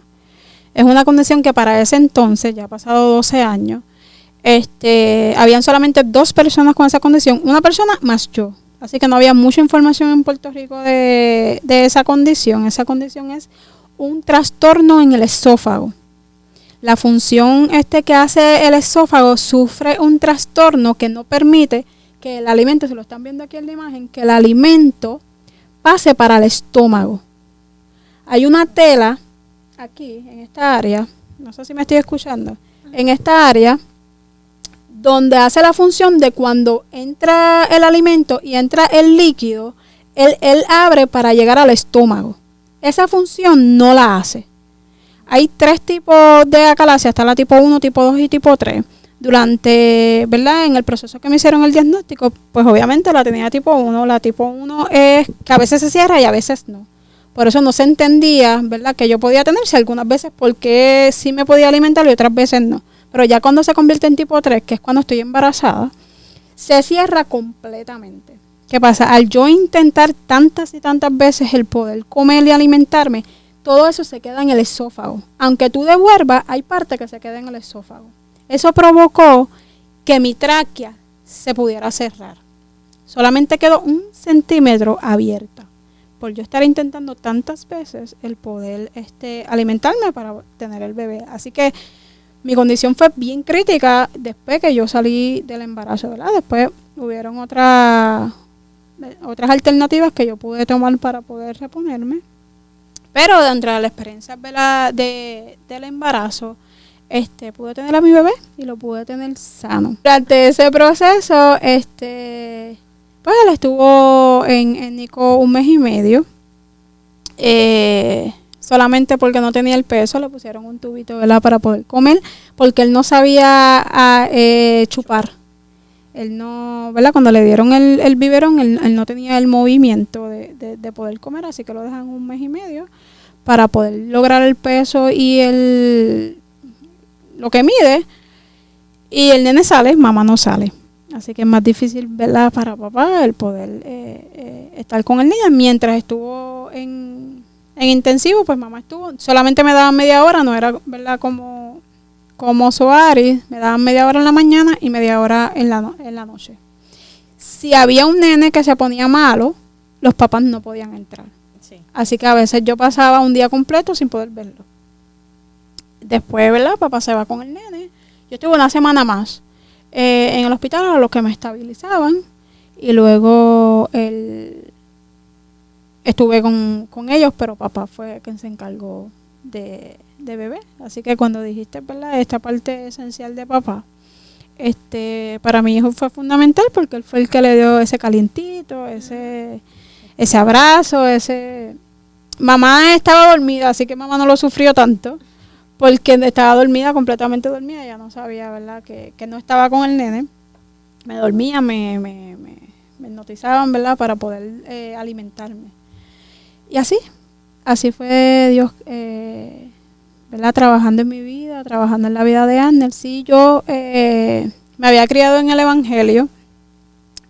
Es una condición que para ese entonces, ya ha pasado 12 años, habían solamente 2 personas con esa condición, una persona más yo. Así que no había mucha información en Puerto Rico de esa condición. Esa condición es un trastorno en el esófago. La función que hace el esófago sufre un trastorno que no permite que el alimento, si lo están viendo aquí en la imagen, que el alimento pase para el estómago. Hay una tela aquí, en esta área, no sé si me estoy escuchando, en esta área, donde hace la función de cuando entra el alimento y entra el líquido, él abre para llegar al estómago. Esa función no la hace. Hay 3 tipos de acalasia, está la tipo 1, tipo 2 y tipo 3. Durante, ¿verdad?, en el proceso que me hicieron el diagnóstico, pues obviamente la tenía tipo 1. La tipo 1 es que a veces se cierra y a veces no. Por eso no se entendía, ¿verdad?, que yo podía tener, si algunas veces porque sí me podía alimentar y otras veces no. Pero ya cuando se convierte en tipo 3, que es cuando estoy embarazada, se cierra completamente. ¿Qué pasa? Al yo intentar tantas y tantas veces el poder comer y alimentarme, todo eso se queda en el esófago. Aunque tú devuelvas, hay parte que se queda en el esófago. Eso provocó que mi tráquea se pudiera cerrar. Solamente quedó 1 centímetro abierta. Por yo estar intentando tantas veces el poder alimentarme para tener el bebé. Así que mi condición fue bien crítica después que yo salí del embarazo, ¿verdad? Después hubieron otras alternativas que yo pude tomar para poder reponerme. Pero dentro de la experiencia, ¿verdad?, del embarazo, pude tener a mi bebé y lo pude tener sano. Durante ese proceso, pues él estuvo en Nico 1 mes y medio. Solamente porque no tenía el peso, le pusieron un tubito, ¿verdad?, para poder comer, porque él no sabía chupar. Él no, ¿verdad?, cuando le dieron el biberón, él no tenía el movimiento de poder comer, así que lo dejan 1 mes y medio para poder lograr el peso y lo que mide. Y el nene sale, mamá no sale. Así que es más difícil, ¿verdad?, para papá el poder estar con el niño. Mientras estuvo en intensivo, pues mamá estuvo, solamente me daban media hora, no era, ¿verdad?, como Soaris, me daban media hora en la mañana y media hora en la noche. Si había un nene que se ponía malo, los papás no podían entrar. Sí. Así que a veces yo pasaba un día completo sin poder verlo. Después, ¿verdad? Papá se va con el nene. Yo estuve una semana más en el hospital a los que me estabilizaban. Y luego estuve con ellos, pero papá fue quien se encargó de bebé. Así que cuando dijiste, ¿verdad? Esta parte esencial de papá, para mi hijo fue fundamental porque él fue el que le dio ese calientito, ese abrazo, Mamá estaba dormida, así que mamá no lo sufrió tanto porque estaba dormida, completamente dormida. Ya no sabía, ¿verdad? Que no estaba con el nene. Me dormía, me hipnotizaban, ¿verdad? Para poder alimentarme. Y así fue Dios, ¿verdad? Trabajando en mi vida, trabajando en la vida de Arnel. Sí, yo me había criado en el Evangelio,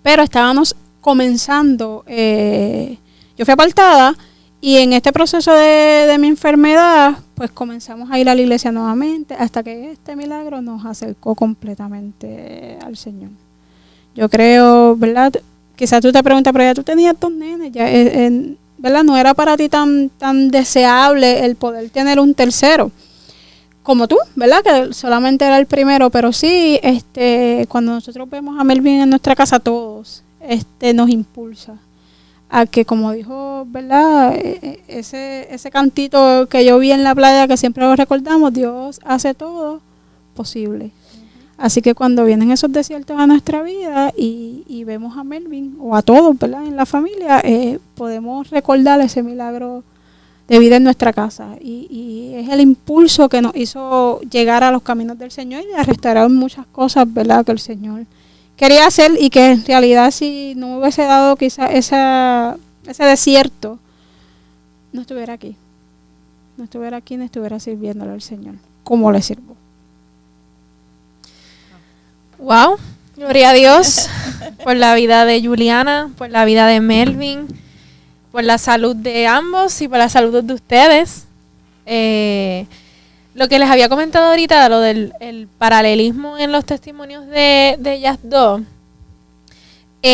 pero estábamos comenzando, yo fui apartada y en este proceso de mi enfermedad, pues comenzamos a ir a la iglesia nuevamente hasta que este milagro nos acercó completamente al Señor. Yo creo, ¿verdad? Quizás tú te preguntas, pero ya tú tenías 2 nenes, ya, ¿verdad? No era para ti tan deseable el poder tener un tercero, como tú, ¿verdad? Que solamente era el primero, pero sí, cuando nosotros vemos a Melvin en nuestra casa, todos, nos impulsa a que, como dijo, ¿verdad? Ese cantito que yo vi en la playa, que siempre lo recordamos, Dios hace todo posible. Así que cuando vienen esos desiertos a nuestra vida y vemos a Melvin, o a todos, ¿verdad? En la familia, podemos recordar ese milagro de vida en nuestra casa. Y es el impulso que nos hizo llegar a los caminos del Señor y a restaurar muchas cosas, ¿verdad? Que el Señor quería hacer y que en realidad si no hubiese dado quizá ese desierto, no estuviera aquí. No estuviera aquí, no estuviera sirviéndole al Señor como le sirvo. Wow, gloria a Dios por la vida de Juliana, por la vida de Melvin, por la salud de ambos y por la salud de ustedes. Lo que les había comentado ahorita, lo del el paralelismo en los testimonios de ellas dos,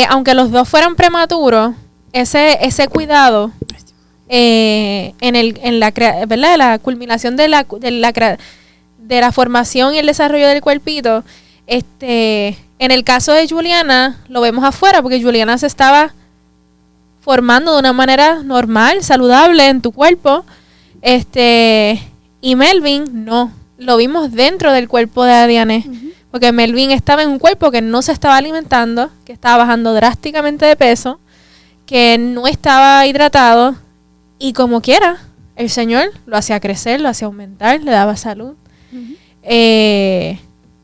aunque los dos fueran prematuros, ese cuidado en la culminación de la formación y el desarrollo del cuerpito, en el caso de Juliana lo vemos afuera porque Juliana se estaba formando de una manera normal, saludable en tu cuerpo, y Melvin no, lo vimos dentro del cuerpo de Adiane, porque Melvin estaba en un cuerpo que no se estaba alimentando, que estaba bajando drásticamente de peso, que no estaba hidratado, y como quiera, el Señor lo hacía crecer, lo hacía aumentar, le daba salud.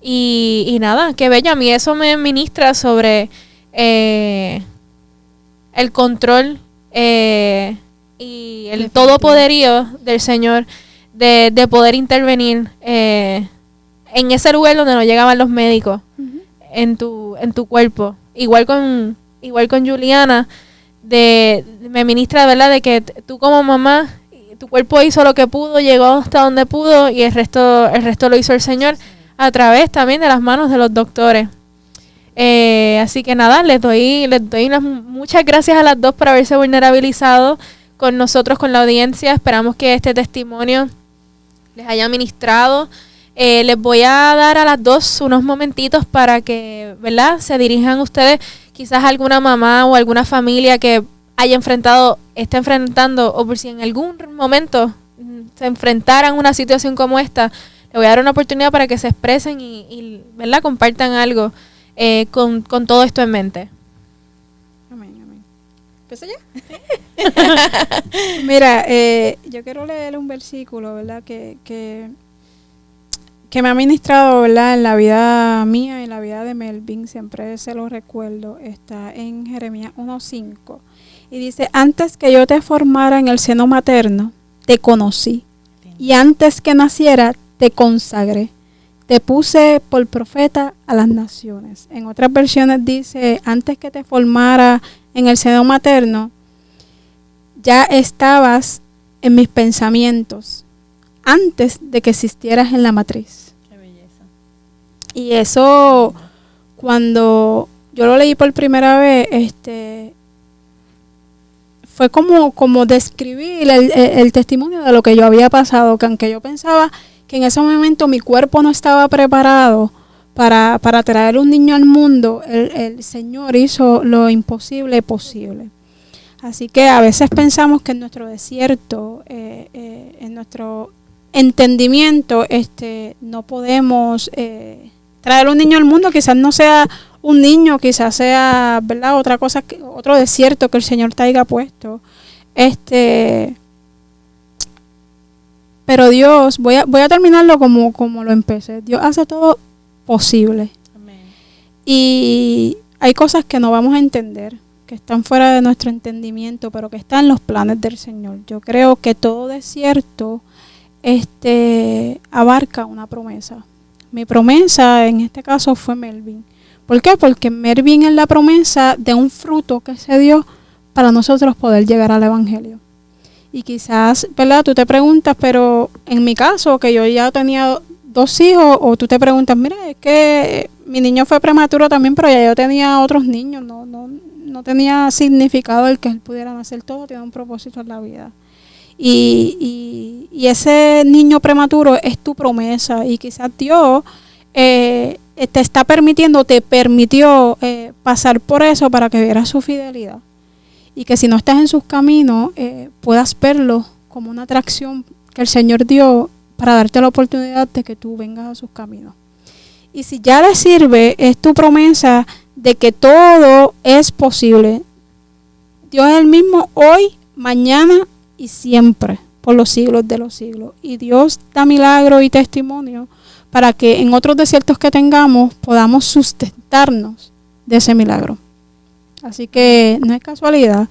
Y nada, qué bello, a mí eso me ministra sobre el control y el todopoderío del Señor de poder intervenir en ese lugar donde no llegaban los médicos, en tu cuerpo. Igual con Juliana, me ministra, ¿verdad?, de que tú como mamá, tu cuerpo hizo lo que pudo, llegó hasta donde pudo y el resto lo hizo el Señor a través también de las manos de los doctores. Así que nada, les doy muchas gracias a las dos por haberse vulnerabilizado con nosotros, con la audiencia. Esperamos que este testimonio les haya ministrado. Les voy a dar a las dos unos momentitos para que, ¿verdad?, se dirijan ustedes, quizás alguna mamá o alguna familia que esté enfrentando, o por si en algún momento se enfrentaran a una situación como esta, le voy a dar una oportunidad para que se expresen y ¿verdad?, compartan algo con todo esto en mente. Amén. ¿Empiezo ya? Mira, yo quiero leer un versículo, ¿verdad?, que me ha ministrado, ¿verdad?, en la vida mía y en la vida de Melvin. Siempre se lo recuerdo. Está en Jeremías 1:5 y dice: antes que yo te formara en el seno materno, te conocí, y antes que naciera, te consagré. Te puse por profeta a las naciones. En otras versiones dice: antes que te formara en el seno materno, ya estabas en mis pensamientos, antes de que existieras en la matriz. Qué belleza. Y eso, cuando yo lo leí por primera vez, fue como describir el testimonio de lo que yo había pasado, que aunque yo pensaba que en ese momento mi cuerpo no estaba preparado para traer un niño al mundo, el Señor hizo lo imposible posible. Así que a veces pensamos que en nuestro desierto, en nuestro entendimiento, no podemos traer un niño al mundo. Quizás no sea un niño, quizás sea, ¿verdad?, otra cosa, otro desierto que el Señor te haya puesto. Pero Dios, voy a terminarlo como lo empecé. Dios hace todo posible. Amén. Y hay cosas que no vamos a entender, que están fuera de nuestro entendimiento, pero que están en los planes del Señor. Yo creo que todo desierto abarca una promesa. Mi promesa en este caso fue Melvin. ¿Por qué? Porque Melvin es la promesa de un fruto que se dio para nosotros poder llegar al Evangelio. Y quizás, ¿verdad?, tú te preguntas, pero en mi caso, que yo ya tenía 2 hijos, o tú te preguntas, mira, es que mi niño fue prematuro también, pero ya yo tenía otros niños, no tenía significado el que él pudiera nacer. Todo tiene un propósito en la vida. Y ese niño prematuro es tu promesa, y quizás Dios te permitió pasar por eso para que vieras su fidelidad. Y que si no estás en sus caminos, puedas verlo como una atracción que el Señor dio para darte la oportunidad de que tú vengas a sus caminos. Y si ya le sirve, es tu promesa de que todo es posible. Dios es el mismo hoy, mañana y siempre, por los siglos de los siglos. Y Dios da milagro y testimonio para que en otros desiertos que tengamos podamos sustentarnos de ese milagro. Así que no es casualidad.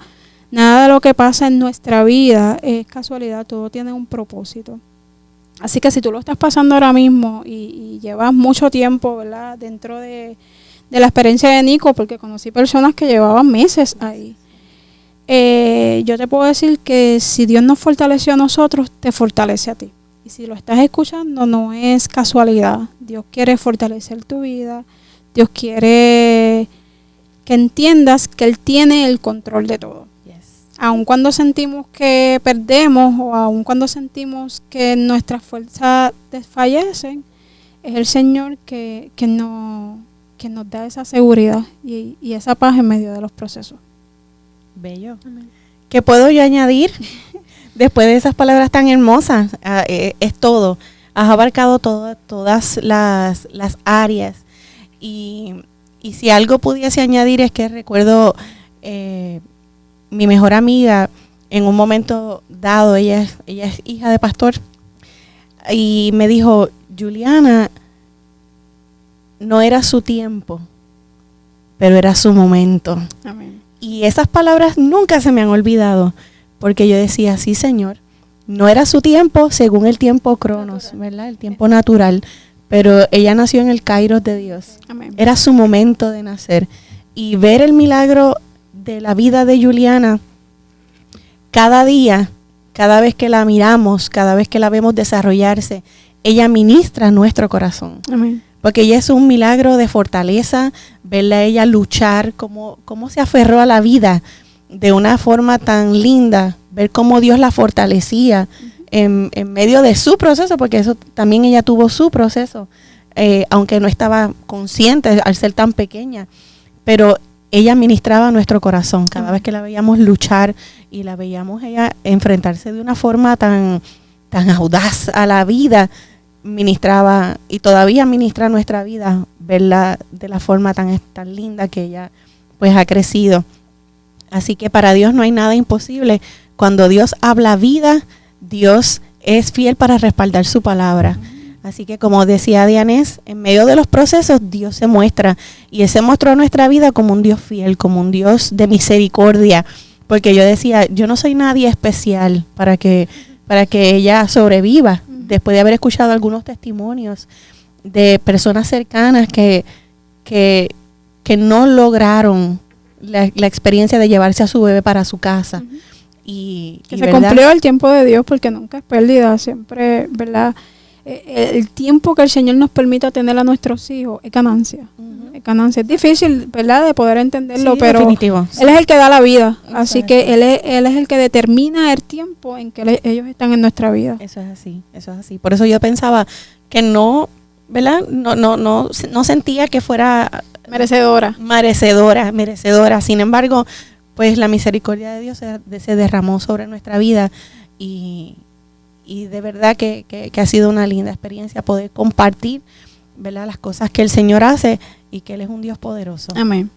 Nada de lo que pasa en nuestra vida es casualidad. Todo tiene un propósito. Así que si tú lo estás pasando ahora mismo y llevas mucho tiempo, ¿verdad?, dentro de la experiencia de Nico, porque conocí personas que llevaban meses ahí, yo te puedo decir que si Dios nos fortaleció a nosotros, te fortalece a ti. Y si lo estás escuchando, no es casualidad. Dios quiere fortalecer tu vida. Dios quiere que entiendas que Él tiene el control de todo. Aun cuando sentimos que perdemos, o aun cuando sentimos que nuestras fuerzas desfallecen, es el Señor que nos da esa seguridad y esa paz en medio de los procesos. Bello. ¿Qué puedo yo añadir después de esas palabras tan hermosas? Es todo. Has abarcado todas las áreas. Y si algo pudiese añadir es que recuerdo mi mejor amiga, en un momento dado, ella es hija de pastor, y me dijo, Juliana, no era su tiempo, pero era su momento. Amén. Y esas palabras nunca se me han olvidado, porque yo decía, sí, Señor, no era su tiempo según el tiempo cronos, ¿verdad? El tiempo natural, pero ella nació en el kairos de Dios. Amén. Era su momento de nacer. Y ver el milagro de la vida de Juliana cada día, cada vez que la miramos, cada vez que la vemos desarrollarse, ella ministra nuestro corazón. Amén. Porque ella es un milagro de fortaleza, verla a ella luchar, cómo se aferró a la vida de una forma tan linda, ver cómo Dios la fortalecía en medio de su proceso, porque eso también ella tuvo su proceso, aunque no estaba consciente al ser tan pequeña, pero ella ministraba nuestro corazón cada vez que la veíamos luchar y la veíamos ella enfrentarse de una forma tan audaz a la vida. Ministraba y todavía ministra nuestra vida, verla de la forma tan linda que ella pues ha crecido. Así que para Dios no hay nada imposible. Cuando Dios habla vida, Dios es fiel para respaldar su palabra. Así que como decía Dianés, en medio de los procesos Dios se muestra, y Él se mostró a nuestra vida como un Dios fiel, como un Dios de misericordia, porque yo decía, yo no soy nadie especial para que ella sobreviva. Después de haber escuchado algunos testimonios de personas cercanas que no lograron la experiencia de llevarse a su bebé para su casa. Y Que se ¿verdad? cumplió el tiempo de Dios, porque nunca es pérdida, siempre, ¿verdad? El tiempo que el Señor nos permita tener a nuestros hijos es ganancia. ganancia. Es difícil, ¿verdad?, de poder entenderlo, Sí, pero definitivo. Él es el que da la vida. Exacto. Así que él es el que determina el tiempo en que ellos están en nuestra vida. Eso es así, eso es así. Por eso yo pensaba que no, ¿verdad? No sentía que fuera Merecedora. merecedora. Sin embargo, pues la misericordia de Dios se derramó sobre nuestra vida y de verdad que ha sido una linda experiencia poder compartir, ¿verdad?, las cosas que el Señor hace y que Él es un Dios poderoso. Amén.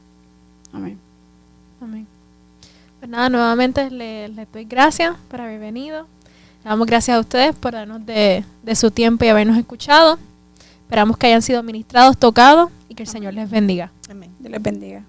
Amén. Amén. Pues nada, nuevamente les doy gracias por haber venido. Le damos gracias a ustedes por darnos de su tiempo y habernos escuchado. Esperamos que hayan sido ministrados, tocados y que el Señor les bendiga. Amén. Dios les bendiga.